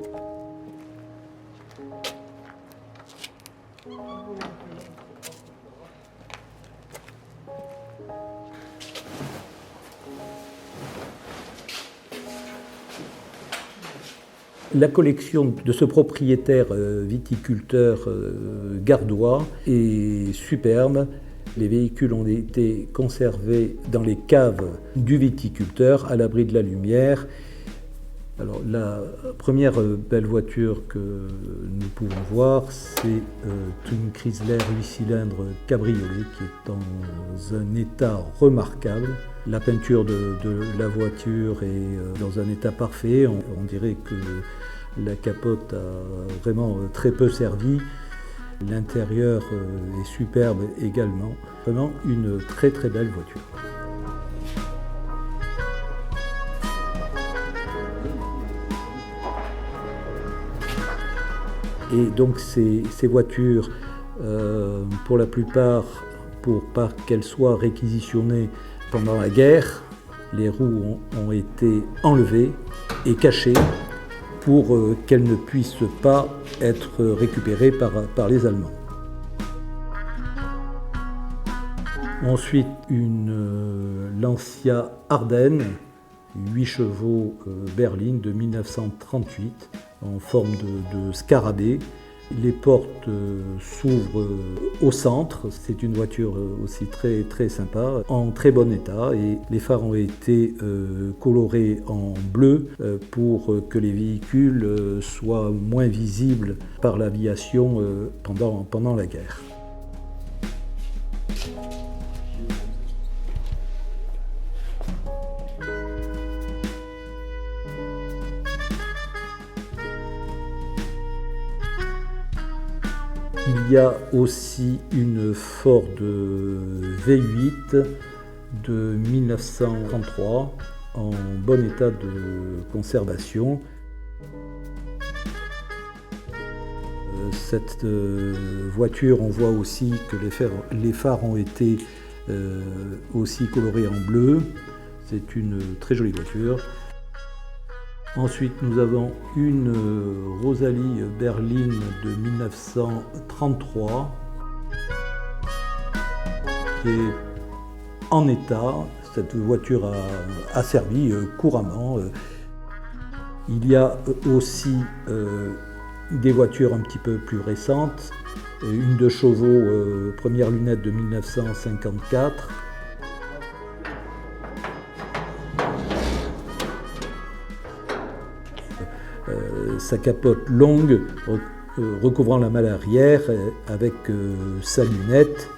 La collection de ce propriétaire viticulteur gardois est superbe. Les véhicules ont été conservés dans les caves du viticulteur à l'abri de la lumière. Alors, la première belle voiture que nous pouvons voir, c'est une Chrysler 8 cylindres cabriolet qui est dans un état remarquable. La peinture de la voiture est dans un état parfait. On dirait que la capote a vraiment très peu servi. L'intérieur est superbe également. Vraiment une très très belle voiture. Et donc ces voitures, pour la plupart, pour pas qu'elles soient réquisitionnées pendant la guerre, les roues ont été enlevées et cachées pour qu'elles ne puissent pas être récupérées par les Allemands. Ensuite, une Lancia Ardenne, 8 chevaux berline de 1938, en forme de scarabée. Les portes s'ouvrent au centre, c'est une voiture aussi très, très sympa, en très bon état, et les phares ont été colorés en bleu pour que les véhicules soient moins visibles par l'aviation pendant la guerre. Il y a aussi une Ford V8 de 1933 en bon état de conservation. Cette voiture, on voit aussi que les phares ont été aussi colorés en bleu. C'est une très jolie voiture. Ensuite, nous avons une Rosalie berline de 1933 qui est en état. Cette voiture a servi couramment. Il y a aussi des voitures un petit peu plus récentes. Une de chevaux, première lunette de 1954. Sa capote longue recouvrant la malle arrière avec sa lunette.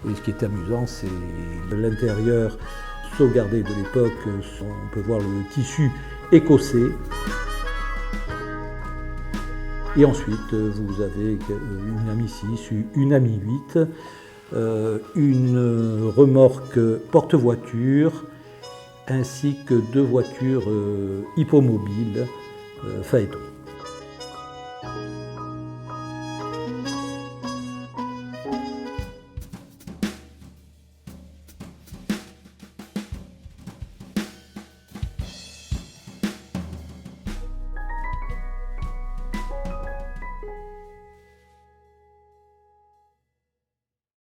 Et ce qui est amusant, c'est l'intérieur sauvegardé de l'époque. On peut voir le tissu écossais. Et ensuite, vous avez une Ami 6, une Ami 8, une remorque porte-voiture, ainsi que 2 voitures hippomobiles Phaéton.